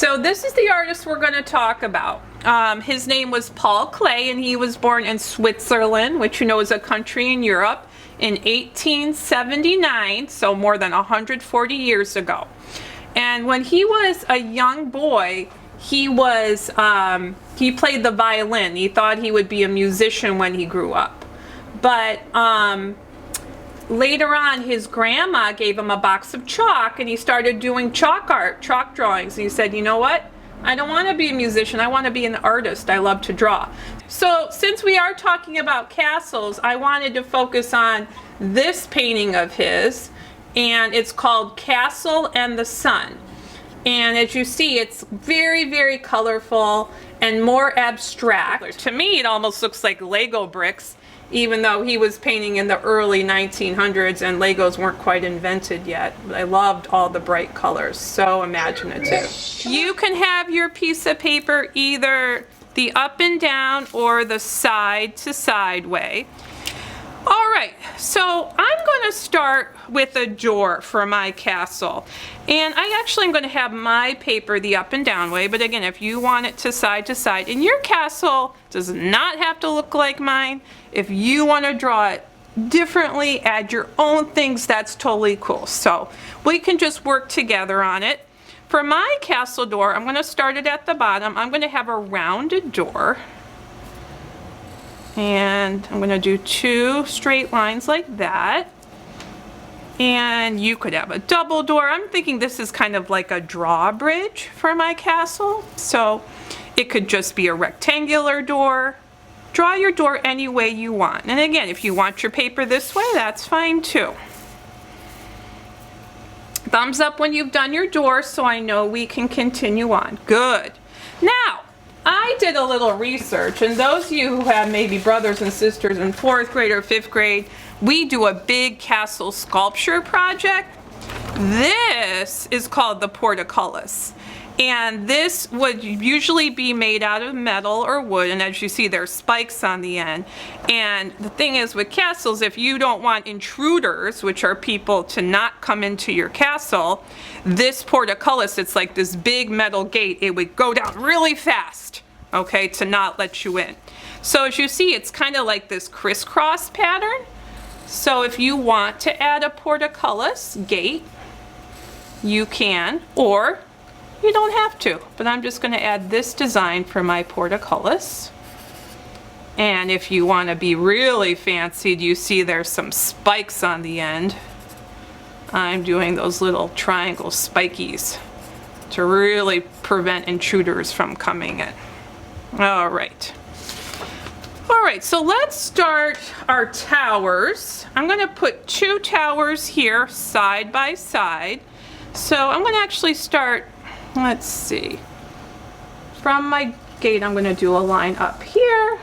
So this is the artist we're going to talk about. His name was Paul Klee, and he was born in Switzerland, which you know is a country in Europe, in 1879, so more than 140 years ago. And when he was a young boy, he played the violin. He thought he would be a musician when he grew up. But later on, his grandma gave him a box of chalk, and he started doing chalk art, chalk drawings. And he said, you know what? I don't want to be a musician. I want to be an artist. I love to draw. So since we are talking about castles, I wanted to focus on this painting of his, and it's called Castle and the Sun. And as you see, it's very, very colorful and more abstract. To me, it almost looks like Lego bricks, even though he was painting in the early 1900s and Legos weren't quite invented yet. But I loved all the bright colors, so imaginative. You can have your piece of paper either the up and down or the side to side way. All right, so I'm going to start with a door for my castle. And I actually am going to have my paper the up and down way, but again, if you want it to side, and your castle does not have to look like mine. If you want to draw it differently, add your own things, that's totally cool. So we can just work together on it. For my castle door, I'm going to start it at the bottom. I'm going to have a rounded door. And I'm going to do 2 straight lines like that. And you could have a double door. I'm thinking this is kind of like a drawbridge for my castle. So it could just be a rectangular door. Draw your door any way you want. And again, if you want your paper this way, that's fine too. Thumbs up when you've done your door so I know we can continue on. Good. Now, I did a little research, and those of you who have maybe brothers and sisters in 4th grade or 5th grade, we do a big castle sculpture project. This is called the portcullis, and this would usually be made out of metal or wood, and as you see, there's spikes on the end. And the thing is with castles, if you don't want intruders, which are people, to not come into your castle, this portcullis, it's like this big metal gate, it would go down really fast, okay, to not let you in. So as you see, it's kind of like this crisscross pattern. So if you want to add a portcullis gate, you can, or you don't have to, but I'm just going to add this design for my portcullis. And if you want to be really fancy, you see there's some spikes on the end. I'm doing those little triangle spikies to really prevent intruders from coming in. All right. All right, so let's start our towers. I'm going to put 2 towers here side by side. So I'm going to actually start, let's see, from my gate I'm going to do a line up here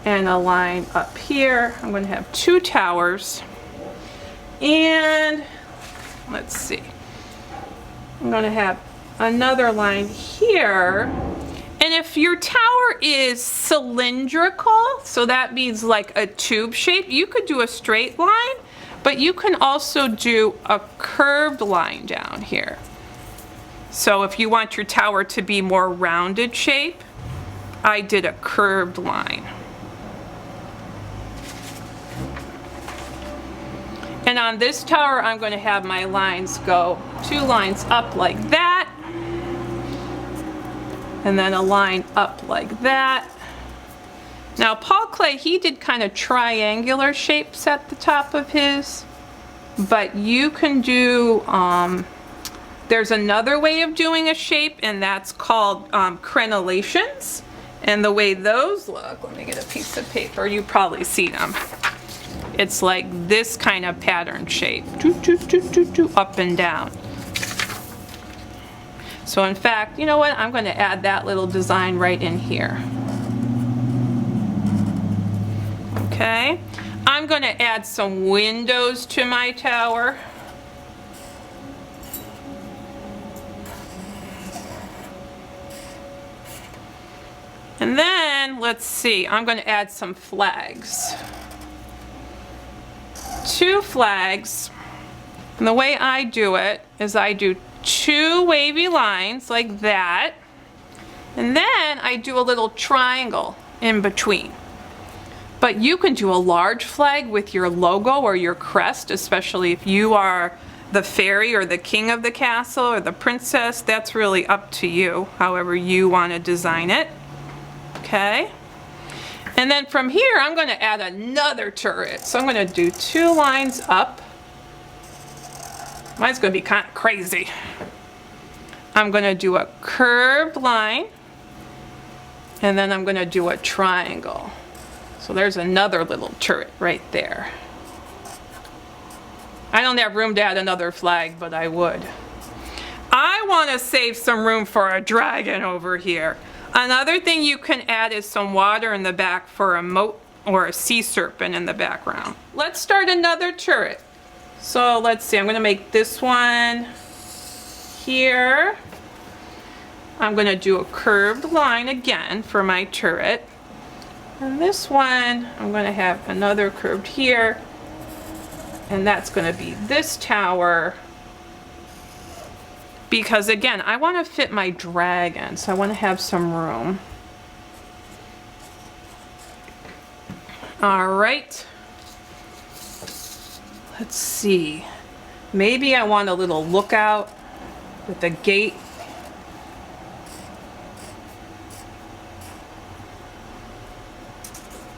and a line up here. I'm going to have 2 towers, and let's see, I'm going to have another line here. And if your tower is cylindrical, so that means like a tube shape, you could do a straight line, but you can also do a curved line down here. So if you want your tower to be more rounded shape, I did a curved line. And on this tower, I'm going to have my lines go 2 lines up like that, and then a line up like that. Now Paul Klee, he did kind of triangular shapes at the top of his, but you can do, there's another way of doing a shape, and that's called crenellations. And the way those look, let me get a piece of paper, you probably see them. It's like this kind of pattern shape, up and down. So in fact, you know what, I'm going to add that little design right in here. Okay, I'm going to add some windows to my tower. And then, let's see, I'm going to add some flags. 2 flags. And the way I do it is I do 2 wavy lines like that. And then I do a little triangle in between. But you can do a large flag with your logo or your crest, especially if you are the fairy or the king of the castle or the princess. That's really up to you, however you want to design it. Okay. And then from here, I'm going to add another turret. So I'm going to do 2 lines up. Mine's going to be kind of crazy. I'm going to do a curved line. And then I'm going to do a triangle. So there's another little turret right there. I don't have room to add another flag, but I would. I want to save some room for a dragon over here. Another thing you can add is some water in the back for a moat or a sea serpent in the background. Let's start another turret. So let's see, I'm going to make this one here. I'm going to do a curved line again for my turret. And this one, I'm going to have another curved here. And that's going to be this tower. Because again, I want to fit my dragon, so I want to have some room. All right. Let's see. Maybe I want a little lookout with a gate.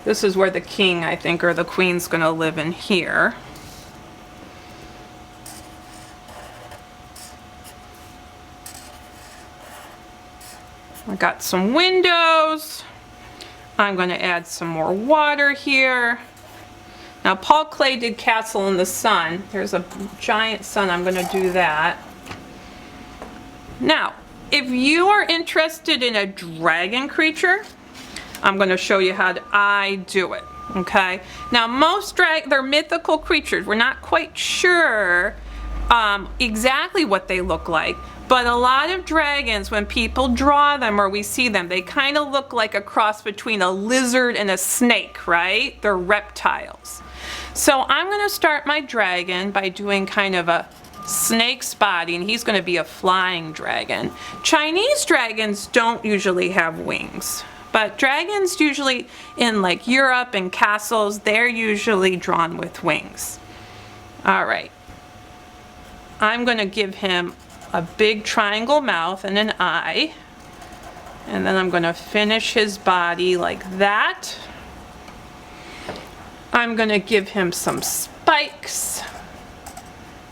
This is where the king, I think, or the queen's going to live in here. I got some windows. I'm going to add some more water here. Now, Paul Klee did Castle in the Sun. There's a giant sun. I'm going to do that. Now, if you are interested in a dragon creature, I'm going to show you how I do it. Okay. Now, most they're mythical creatures. We're not quite sure exactly what they look like. But a lot of dragons, when people draw them or we see them, they kind of look like a cross between a lizard and a snake, right? They're reptiles. So I'm going to start my dragon by doing kind of a snake's body, and he's going to be a flying dragon. Chinese dragons don't usually have wings, but dragons usually in like Europe and castles, they're usually drawn with wings. All right. I'm going to give him a big triangle mouth and an eye. And then I'm going to finish his body like that. I'm going to give him some spikes.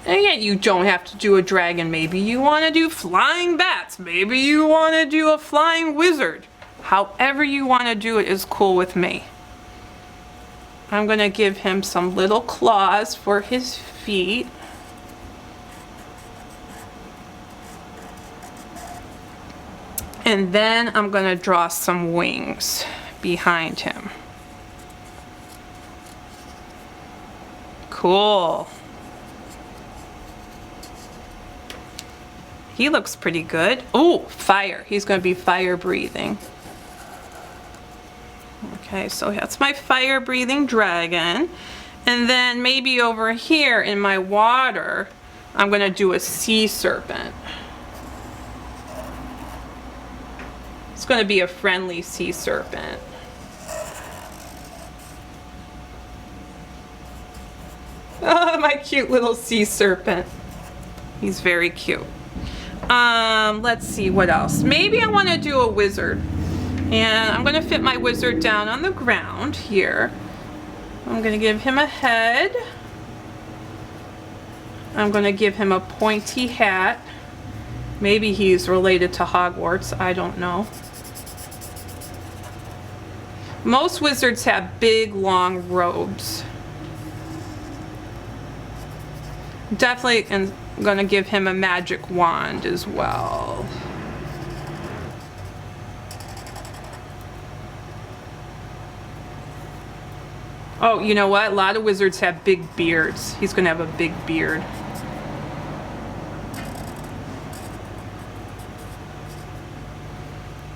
And yet you don't have to do a dragon. Maybe you want to do flying bats. Maybe you want to do a flying wizard. However you want to do it is cool with me. I'm going to give him some little claws for his feet. And then I'm going to draw some wings behind him. Cool. He looks pretty good. Oh, fire. He's going to be fire breathing. Okay, so that's my fire breathing dragon. And then maybe over here in my water, I'm going to do a sea serpent. It's going to be a friendly sea serpent. Oh, my cute little sea serpent. He's very cute. Let's see what else. Maybe I want to do a wizard. And I'm going to fit my wizard down on the ground here. I'm going to give him a head. I'm going to give him a pointy hat. Maybe he's related to Hogwarts. I don't know. Most wizards have big, long robes. Definitely am going to give him a magic wand as well. Oh, you know what? A lot of wizards have big beards. He's going to have a big beard.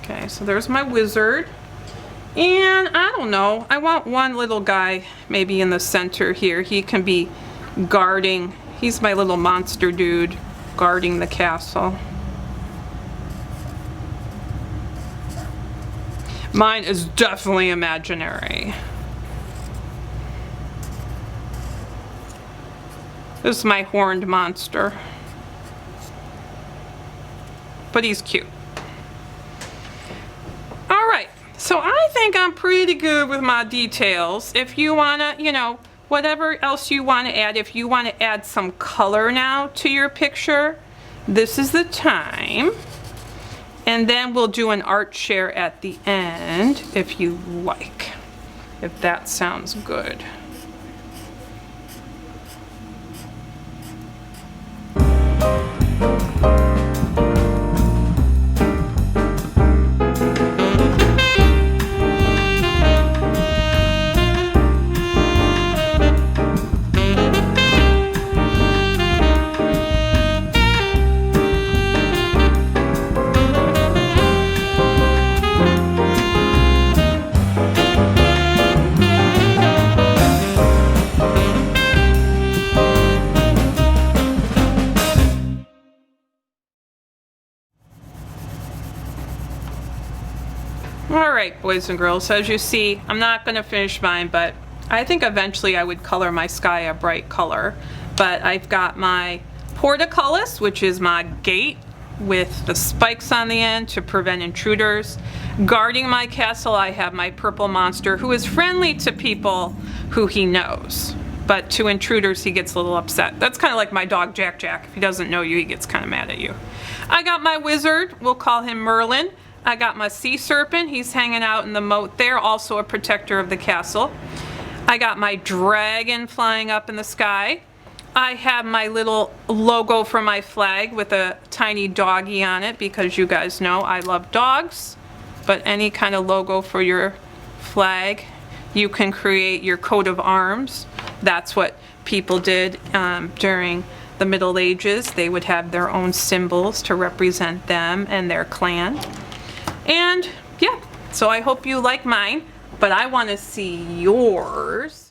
Okay, so there's my wizard. And I don't know, I want one little guy maybe in the center here. He can be guarding. He's my little monster dude. guarding the castle. Mine is definitely imaginary. This is my horned monster. But he's cute. Alright, so I think I'm pretty good with my details. If you wanna, you know, whatever else you wanna add, if you wanna add some color now to your picture, this is the time. And then we'll do an art share at the end if you like, if that sounds good. Alright, boys and girls, as you see, I'm not going to finish mine, but I think eventually I would color my sky a bright color. But I've got my portcullis, which is my gate with the spikes on the end to prevent intruders. Guarding my castle, I have my purple monster who is friendly to people who he knows. But to intruders, he gets a little upset. That's kind of like my dog Jack Jack. If he doesn't know you, he gets kind of mad at you. I got my wizard, we'll call him Merlin. I got my sea serpent, he's hanging out in the moat there, also a protector of the castle. I got my dragon flying up in the sky. I have my little logo for my flag with a tiny doggy on it because you guys know I love dogs. But any kind of logo for your flag, you can create your coat of arms. That's what people did during the Middle Ages. They would have their own symbols to represent them and their clan. And yeah, so I hope you like mine, but I want to see yours.